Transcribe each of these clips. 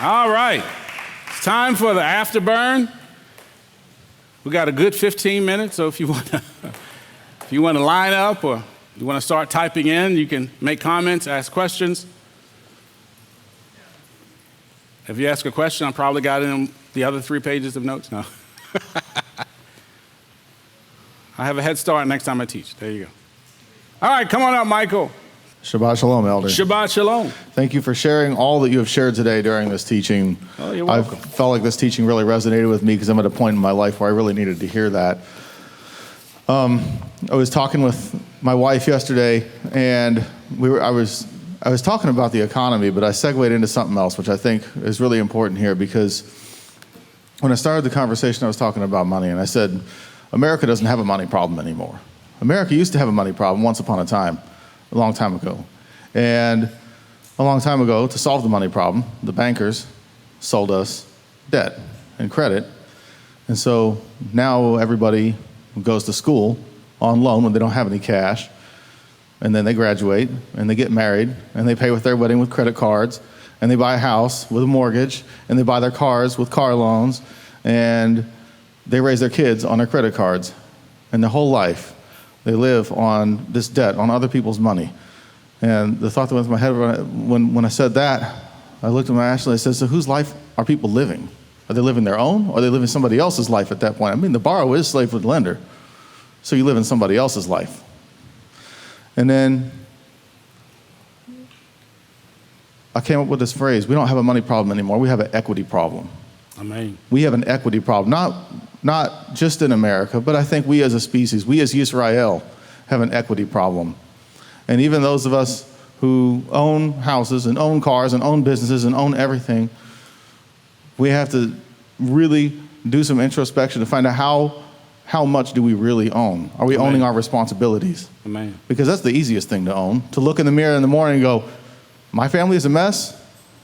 All right. It's time for the Afterburn. We got a good 15 minutes, so if you want to line up or you want to start typing in, you can make comments, ask questions. If you ask a question, I probably got in the other 3 pages of notes. No. I have a head start next time I teach. There you go. All right, come on up, Michael. Shabbat Shalom, Elder. Shabbat Shalom. Thank you for sharing all that you have shared today during this teaching. Oh, you're welcome. I felt like this teaching really resonated with me because I'm at a point in my life where I really needed to hear that. I was talking with my wife yesterday, and I was talking about the economy, but I segued into something else, which I think is really important here, because when I started the conversation, I was talking about money, and I said, America doesn't have a money problem anymore. America used to have a money problem once upon a time, a long time ago. And a long time ago, to solve the money problem, the bankers sold us debt and credit. And so now everybody goes to school on loan when they don't have any cash. And then they graduate, and they get married, and they pay with their wedding with credit cards, and they buy a house with a mortgage, and they buy their cars with car loans, and they raise their kids on their credit cards. And their whole life, they live on this debt, on other people's money. And the thought that went through my head when I said that, I looked at my Ashley and I said, so whose life are people living? Are they living their own, or are they living somebody else's life at that point? I mean, the borrower is slave to the lender, so you live in somebody else's life. And then I came up with this phrase: we don't have a money problem anymore, we have an equity problem. Amen. We have an equity problem, not just in America, but I think we as a species, we as Yisrael, have an equity problem. And even those of us who own houses and own cars and own businesses and own everything, we have to really do some introspection to find out how much do we really own? Are we owning our responsibilities? Amen. Because that's the easiest thing to own, to look in the mirror in the morning and go, my family is a mess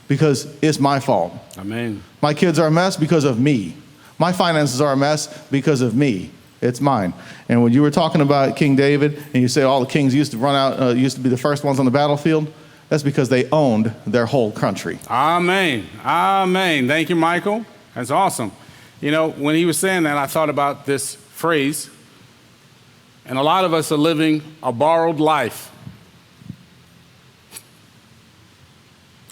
because it's my fault. Amen. My kids are a mess because of me. My finances are a mess because of me. It's mine. And when you were talking about King David, and you say all the kings used to be the first ones on the battlefield, that's because they owned their whole country. Amen. Amen. Thank you, Michael. That's awesome. You know, when he was saying that, I thought about this phrase, and a lot of us are living a borrowed life.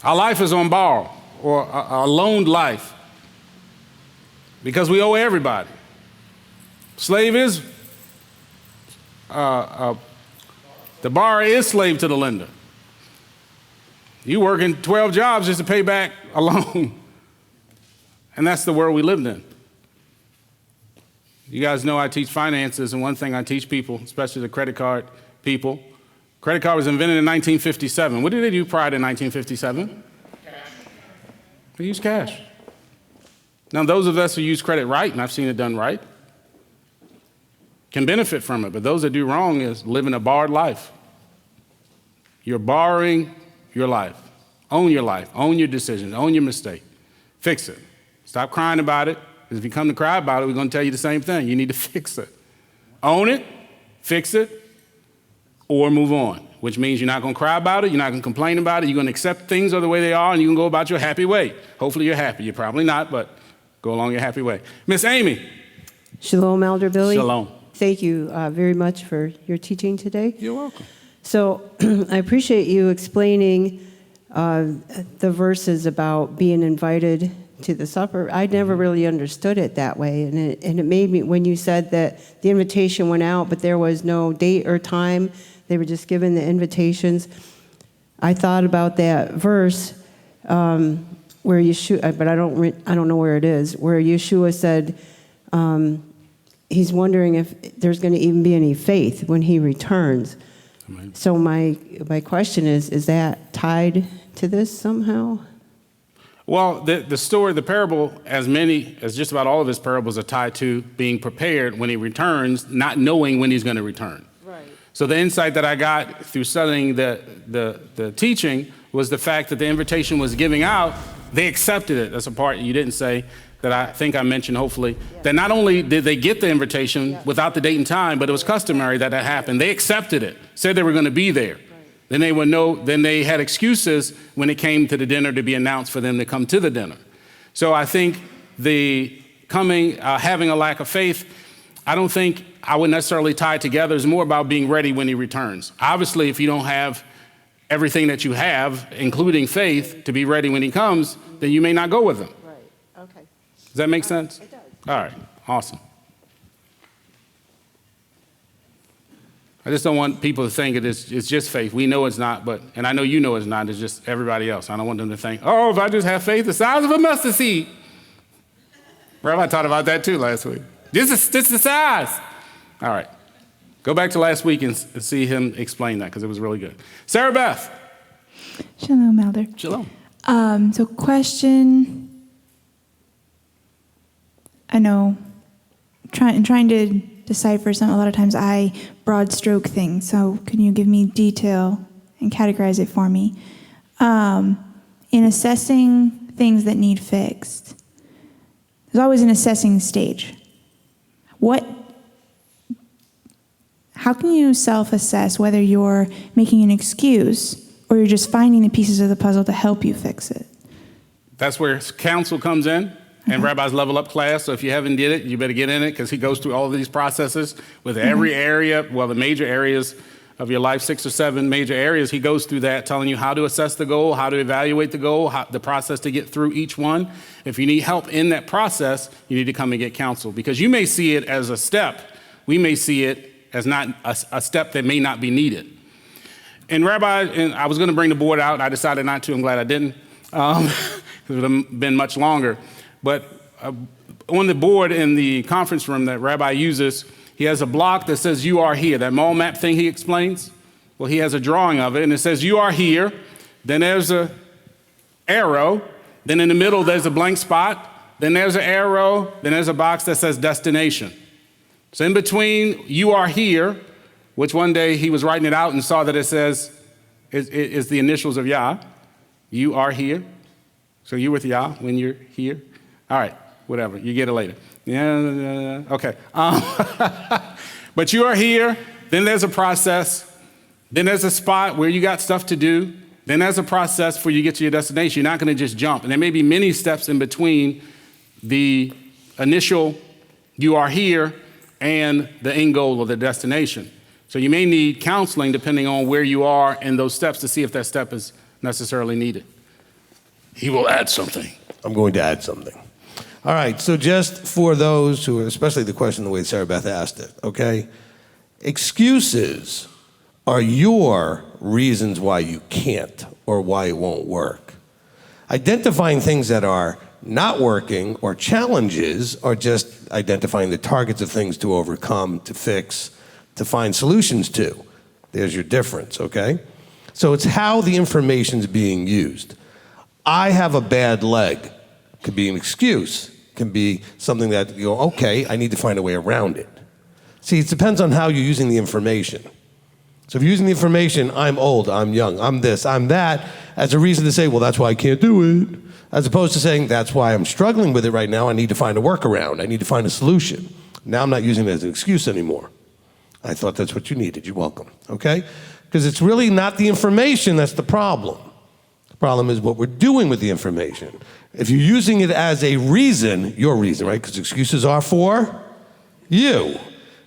Our life is on borrow, or a loaned life, because we owe everybody. Slave is, the borrower is slave to the lender. You working 12 jobs just to pay back a loan. And that's the world we lived in. You guys know I teach finances, and one thing I teach people, especially the credit card people, credit card was invented in 1957. What did they do prior to 1957? Cash. They used cash. Now, those of us who use credit right, and I've seen it done right, can benefit from it, but those that do wrong is living a borrowed life. You're borrowing your life. Own your life. Own your decisions. Own your mistake. Fix it. Stop crying about it, because if you come to cry about it, we're going to tell you the same thing. You need to fix it. Own it, fix it, or move on, which means you're not going to cry about it, you're not going to complain about it, you're going to accept things the way they are, and you can go about your happy way. Hopefully you're happy. You're probably not, but go along your happy way. Miss Amy. Shalom, Elder Billy. Shalom. Thank you very much for your teaching today. You're welcome. So I appreciate you explaining the verses about being invited to the supper. I never really understood it that way. And it made me, when you said that the invitation went out, but there was no date or time, they were just given the invitations. I thought about that verse where Yeshua, but I don't know where it is, where Yeshua said, he's wondering if there's going to even be any faith when he returns. Amen. So my question is that tied to this somehow? Well, the story, the parable, as just about all of his parables are tied to being prepared when he returns, not knowing when he's going to return. Right. So the insight that I got through studying the teaching was the fact that the invitation was giving out, they accepted it. That's a part you didn't say that I think I mentioned, hopefully, that not only did they get the invitation without the date and time, but it was customary that happened. They accepted it, said they were going to be there. Right. Then they would know, then they had excuses when it came to the dinner to be announced for them to come to the dinner. So I think having a lack of faith, I don't think I would necessarily tie it together. It's more about being ready when he returns. Obviously, if you don't have everything that you have, including faith, to be ready when he comes, then you may not go with him. Right, okay. Does that make sense? It does. All right, awesome. I just don't want people to think it's just faith. We know it's not, and I know you know it's not, it's just everybody else. I don't want them to think, oh, if I just have faith the size of a mustard seed. Rabbi talked about that too last week. Just the size. All right. Go back to last week and see him explain that, because it was really good. Sarah Beth. Shalom, Elder. Shalom. So question, I know, trying to decipher some, a lot of times I broad stroke things, so can you give me detail and categorize it for me? In assessing things that need fixed, there's always an assessing stage. How can you self-assess whether you're making an excuse or you're just finding the pieces of the puzzle to help you fix it? That's where counsel comes in, and Rabbi's level up class. So if you haven't did it, you better get in it, because he goes through all of these processes with every area, the major areas of your life, 6 or 7 major areas. He goes through that, telling you how to assess the goal, how to evaluate the goal, the process to get through each one. If you need help in that process, you need to come and get counsel, because you may see it as a step. We may see it as not a step that may not be needed. And I was going to bring the board out. I decided not to. I'm glad I didn't, because it would have been much longer. But on the board in the conference room that Rabbi uses, he has a block that says, you are here. That mall map thing he explains, well, he has a drawing of it, and it says, you are here. Then there's an arrow. Then in the middle, there's a blank spot. Then there's an arrow. Then there's a box that says destination. So in between, you are here, which one day he was writing it out and saw that it says, is the initials of Yah. You are here. So you're with Yah when you're here. All right, whatever. You get it later. Yeah, okay. But you are here. Then there's a process. Then there's a spot where you got stuff to do. Then there's a process before you get to your destination. You're not going to just jump. And there may be many steps in between the initial you are here and the end goal or the destination. So you may need counseling depending on where you are in those steps to see if that step is necessarily needed. He will add something. I'm going to add something. All right, so just for those who are, especially the question the way Sarah Beth asked it, okay? Excuses are your reasons why you can't or why it won't work. Identifying things that are not working or challenges are just identifying the targets of things to overcome, to fix, to find solutions to. There's your difference, okay? So it's how the information's being used. I have a bad leg. Could be an excuse. Can be something that you go, okay, I need to find a way around it. See, it depends on how you're using the information. So if you're using the information, I'm old, I'm young, I'm this, I'm that, as a reason to say, well, that's why I can't do it. As opposed to saying, that's why I'm struggling with it right now, I need to find a workaround, I need to find a solution. Now I'm not using it as an excuse anymore. I thought that's what you needed, you're welcome, okay? Because it's really not the information that's the problem. The problem is what we're doing with the information. If you're using it as a reason, your reason, right? Because excuses are for you.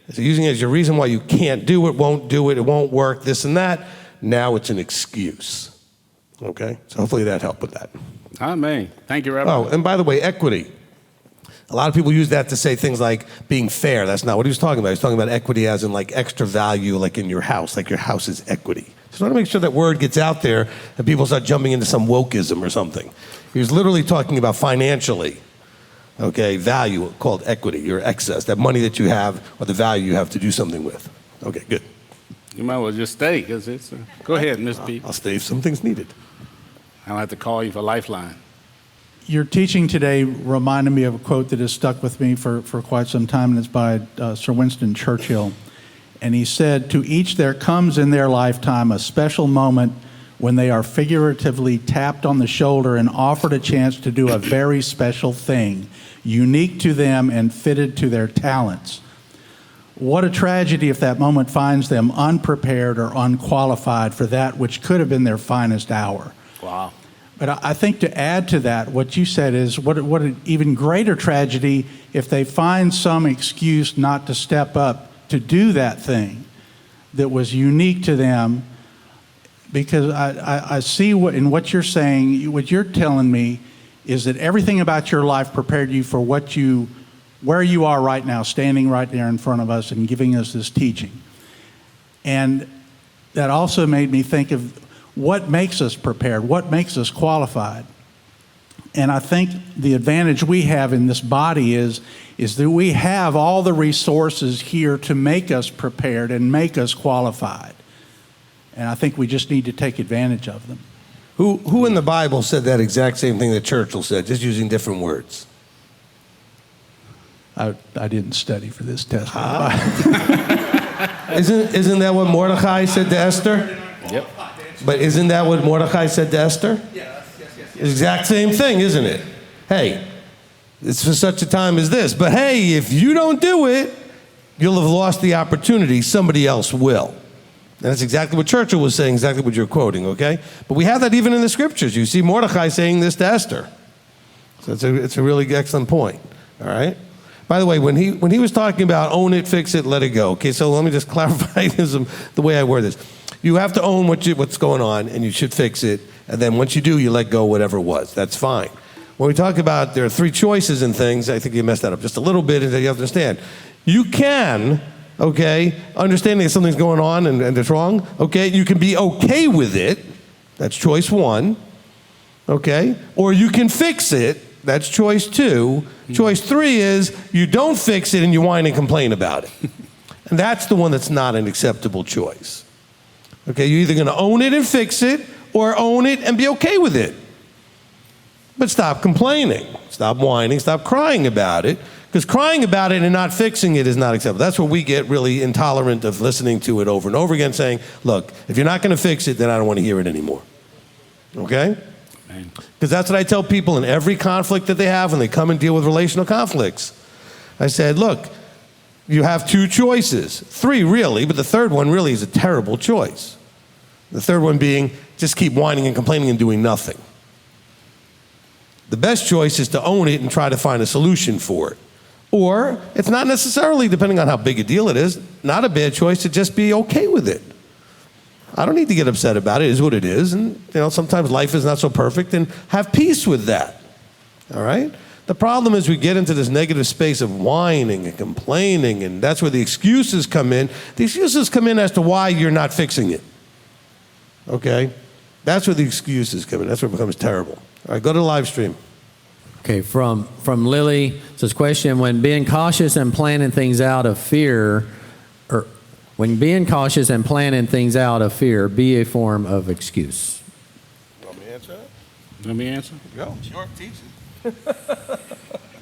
If you're using it as your reason why you can't do it, it won't work, this and that, now it's an excuse. Okay? So hopefully that helped with that. Amen. Thank you, Rabbi. Oh, and by the way, equity. A lot of people use that to say things like being fair. That's not what he was talking about. He was talking about equity as in like extra value, like in your house, like your house is equity. So I want to make sure that word gets out there and people start jumping into some wokeism or something. He was literally talking about financially, okay, value called equity, your excess, that money that you have or the value you have to do something with. Okay, good. You might well just stay, because it's... Go ahead, Ms. P. I'll stay if something's needed. I don't have to call you for Lifeline. Your teaching today reminded me of a quote that has stuck with me for quite some time, and it's by Sir Winston Churchill. And he said, "To each there comes in their lifetime a special moment when they are figuratively tapped on the shoulder and offered a chance to do a very special thing, unique to them and fitted to their talents. what a tragedy if that moment finds them unprepared or unqualified for that which could have been their finest hour. Wow. But I think to add to that, what you said is what an even greater tragedy if they find some excuse not to step up to do that thing that was unique to them. Because I see in what you're saying, what you're telling me is that everything about your life prepared you for where you are right now, standing right there in front of us and giving us this teaching. And that also made me think of what makes us prepared, what makes us qualified. And I think the advantage we have in this body is that we have all the resources here to make us prepared and make us qualified. And I think we just need to take advantage of them. Who in the Bible said that exact same thing that Churchill said, just using different words? I didn't study for this test. Isn't that what Mordecai said to Esther? Yep. But isn't that what Mordecai said to Esther? Yes. Exact same thing, isn't it? Hey, it's for such a time as this. But hey, if you don't do it, you'll have lost the opportunity. Somebody else will. And that's exactly what Churchill was saying, exactly what you're quoting, okay? But we have that even in the scriptures. You see Mordecai saying this to Esther. So it's a really excellent point, all right? By the way, when he was talking about own it, fix it, let it go, okay? So let me just clarify the way I word this. You have to own what's going on, and you should fix it. And then once you do, you let go whatever it was. That's fine. When we talk about there are three choices in things, I think you messed that up just a little bit, and you have to understand. You can, okay, understanding that something's going on and it's wrong, okay, you can be okay with it. That's choice one, okay? Or you can fix it. That's choice two. Choice three is you don't fix it and you whine and complain about it. And that's the one that's not an acceptable choice. Okay, you're either going to own it and fix it, or own it and be okay with it. But stop complaining, stop whining, stop crying about it, because crying about it and not fixing it is not acceptable. That's where we get really intolerant of listening to it over and over again, saying, look, if you're not going to fix it, then I don't want to hear it anymore. Okay? Because that's what I tell people in every conflict that they have when they come and deal with relational conflicts. I said, look, you have two choices. Three, really, but the third one really is a terrible choice. The third one being just keep whining and complaining and doing nothing. The best choice is to own it and try to find a solution for it. Or it's not necessarily, depending on how big a deal it is, not a bad choice to just be okay with it. I don't need to get upset about it. It is what it is. And sometimes life is not so perfect, and have peace with that. All right? The problem is we get into this negative space of whining and complaining, and that's where the excuses come in. The excuses come in as to why you're not fixing it. Okay? That's where the excuses come in. That's where it becomes terrible. All right, go to the live stream. Okay, from Lily, says question, when being cautious and planning things out of fear, be a form of excuse? Want me to answer that? Let me answer. Go. Sure, teach it.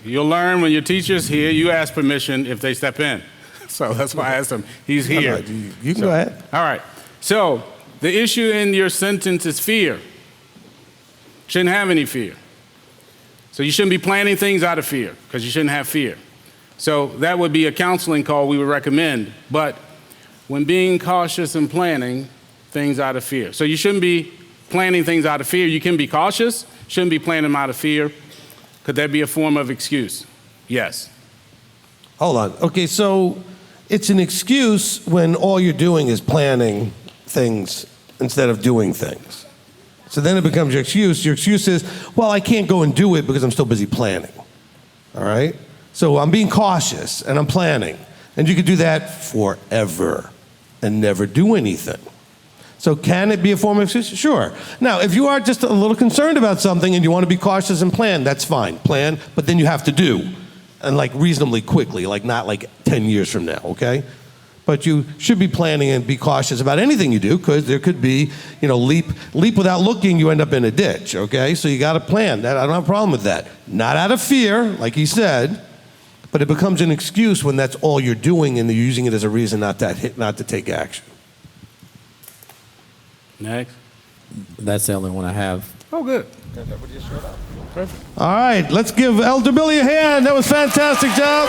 You'll learn when your teacher's here, you ask permission if they step in. So that's why I asked him. He's here. You can go ahead. All right. So the issue in your sentence is fear. Shouldn't have any fear. So you shouldn't be planning things out of fear, because you shouldn't have fear. So that would be a counseling call we would recommend. But when being cautious and planning things out of fear. So you shouldn't be planning things out of fear. You can be cautious, shouldn't be planning them out of fear. Could that be a form of excuse? Yes. Hold on. Okay, so it's an excuse when all you're doing is planning things instead of doing things. So then it becomes your excuse. Your excuse is, well, I can't go and do it because I'm still busy planning. All right? So I'm being cautious and I'm planning. And you could do that forever and never do anything. So can it be a form of excuse? Sure. Now, if you are just a little concerned about something and you want to be cautious and plan, that's fine. Plan, but then you have to do. And reasonably quickly, not 10 years from now, okay? But you should be planning and be cautious about anything you do, because there could be, leap without looking, you end up in a ditch, okay? So you got to plan. I don't have a problem with that. Not out of fear, like he said, but it becomes an excuse when that's all you're doing and you're using it as a reason not to take action. Next. That's the only one I have. Oh, good. Perfect. All right, let's give Elder Billy a hand. That was a fantastic job.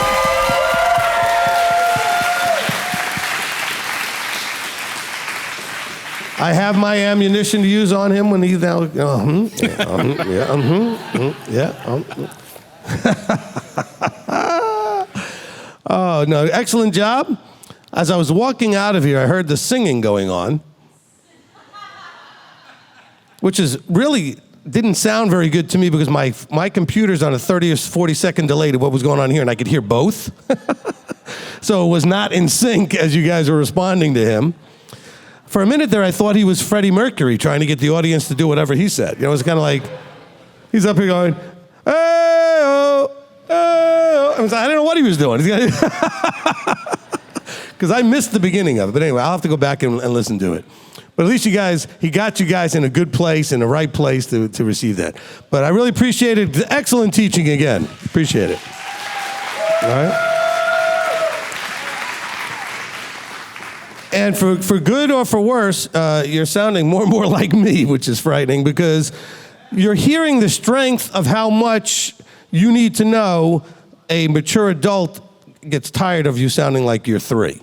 I have my ammunition to use on him when he's now. Oh, no, excellent job. As I was walking out of here, I heard the singing going on, which is really didn't sound very good to me because my computer's on a 30 or 40 second delay to what was going on here, and I could hear both. So it was not in sync as you guys were responding to him. For a minute there, I thought he was Freddie Mercury trying to get the audience to do whatever he said. You know, it was kind of like, he's up here going, hey-oh, hey-oh. I don't know what he was doing. Because I missed the beginning of it. But anyway, I'll have to go back and listen to it. But at least he got you guys in a good place, in the right place to receive that. But I really appreciate it. Excellent teaching again. Appreciate it. All right? And for good or for worse, you're sounding more and more like me, which is frightening because you're hearing the strength of how much you need to know a mature adult gets tired of you sounding like you're 3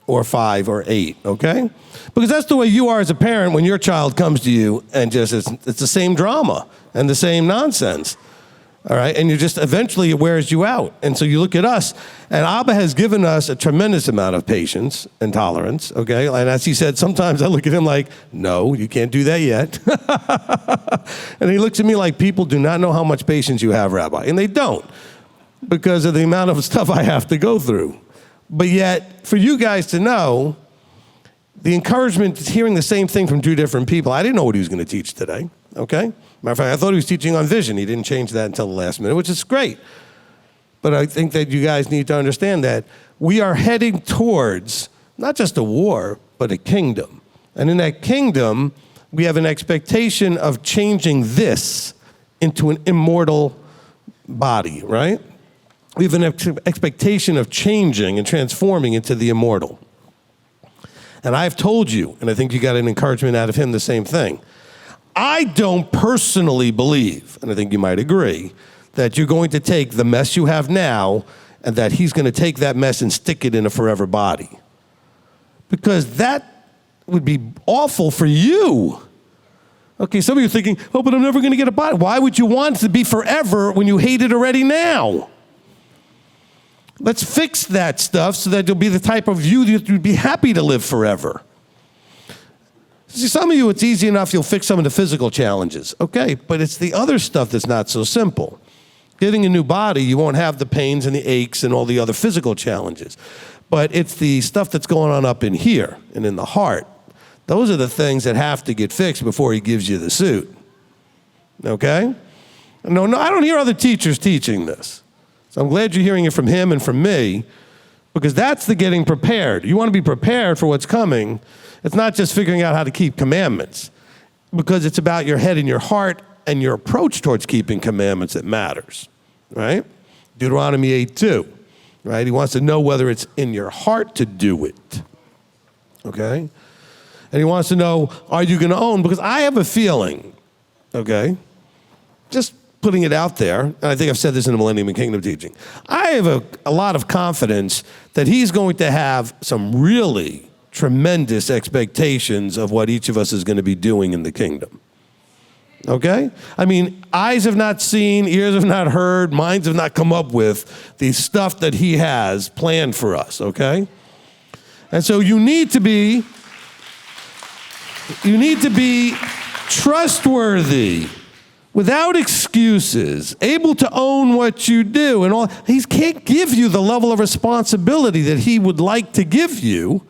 or 5 or 8, okay? Because that's the way you are as a parent when your child comes to you and just it's the same drama and the same nonsense. All right, and you just eventually it wears you out. And so you look at us, and Abba has given us a tremendous amount of patience and tolerance, okay? And as he said, sometimes I look at him like, no, you can't do that yet. And he looks at me like, people do not know how much patience you have, Rabbi. And they don't, because of the amount of stuff I have to go through. But yet, for you guys to know, the encouragement is hearing the same thing from 2 different people. I didn't know what he was going to teach today, okay? Matter of fact, I thought he was teaching on vision. He didn't change that until the last minute, which is great. But I think that you guys need to understand that we are heading towards not just a war, but a kingdom. And in that kingdom, we have an expectation of changing this into an immortal body, right? We have an expectation of changing and transforming into the immortal. And I've told you, and I think you got an encouragement out of him, the same thing. I don't personally believe, and I think you might agree, that you're going to take the mess you have now and that he's going to take that mess and stick it in a forever body. Because that would be awful for you. Okay, some of you are thinking, oh, but I'm never going to get a body. Why would you want it to be forever when you hate it already now? Let's fix that stuff so that you'll be the type of you that you'd be happy to live forever. See, some of you, it's easy enough, you'll fix some of the physical challenges. Okay, but it's the other stuff that's not so simple. Getting a new body, you won't have the pains and the aches and all the other physical challenges. But it's the stuff that's going on up in here and in the heart. Those are the things that have to get fixed before he gives you the suit. Okay? No, I don't hear other teachers teaching this. So I'm glad you're hearing it from him and from me, because that's the getting prepared. You want to be prepared for what's coming. It's not just figuring out how to keep commandments, because it's about your head and your heart and your approach towards keeping commandments that matters, right? Deuteronomy 8:2, right? He wants to know whether it's in your heart to do it, okay? And he wants to know, are you going to own? Because I have a feeling, okay, just putting it out there, and I think I've said this in the Millennium and Kingdom teaching, I have a lot of confidence that he's going to have some really tremendous expectations of what each of us is going to be doing in the kingdom. Okay? I mean, eyes have not seen, ears have not heard, minds have not come up with the stuff that he has planned for us, okay? And so you need to be trustworthy, without excuses, able to own what you do and all. He can't give you the level of responsibility that he would like to give you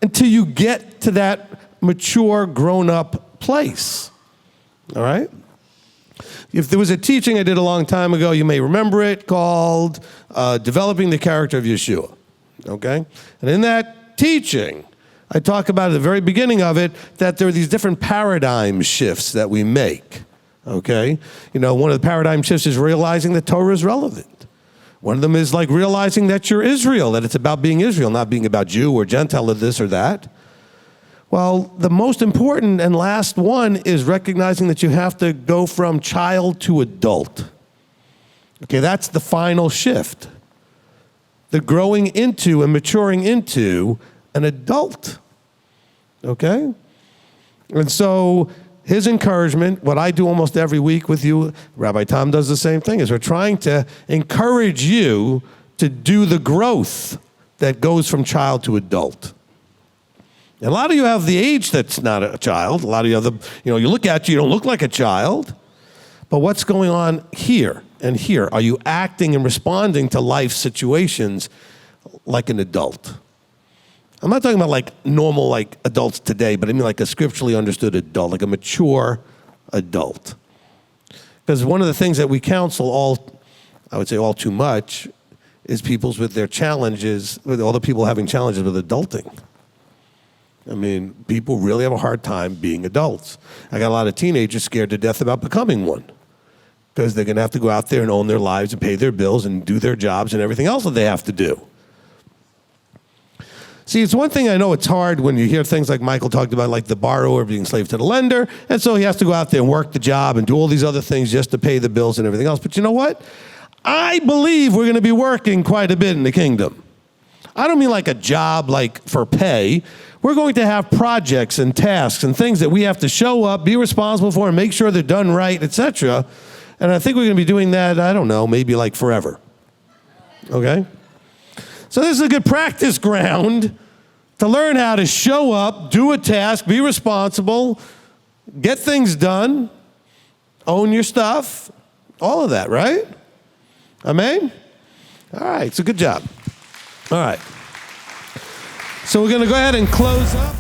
until you get to that mature, grown-up place. All right? If there was a teaching I did a long time ago, you may remember it, called Developing the Character of Yeshua. Okay? And in that teaching, I talk about at the very beginning of it that there are these different paradigm shifts that we make. Okay? You know, one of the paradigm shifts is realizing that Torah is relevant. One of them is like realizing that you're Israel, that it's about being Israel, not being about Jew or Gentile or this or that. Well, the most important and last one is recognizing that you have to go from child to adult. Okay, that's the final shift. The growing into and maturing into an adult. Okay? And so his encouragement, what I do almost every week with you, Rabbi Tom does the same thing, is we're trying to encourage you to do the growth that goes from child to adult. And a lot of you have the age that's not a child. A lot of you have you look at you don't look like a child. But what's going on here and here? Are you acting and responding to life situations like an adult? I'm not talking about like normal like adults today, but I mean like a scripturally understood adult, like a mature adult. Because one of the things that we counsel I would say all too much, is people's with their challenges, with all the people having challenges with adulting. I mean, people really have a hard time being adults. I got a lot of teenagers scared to death about becoming one, because they're going to have to go out there and own their lives and pay their bills and do their jobs and everything else that they have to do. See, it's one thing I know it's hard when you hear things like Michael talked about, like the borrower being slave to the lender, and so he has to go out there and work the job and do all these other things just to pay the bills and everything else. But you know what? I believe we're going to be working quite a bit in the kingdom. I don't mean like a job like for pay. We're going to have projects and tasks and things that we have to show up, be responsible for, and make sure they're done right, etc. And I think we're going to be doing that, I don't know, maybe like forever. Okay? So this is a good practice ground to learn how to show up, do a task, be responsible, get things done, own your stuff, all of that, right? Amen? All right, so good job. All right. So we're going to go ahead and close up.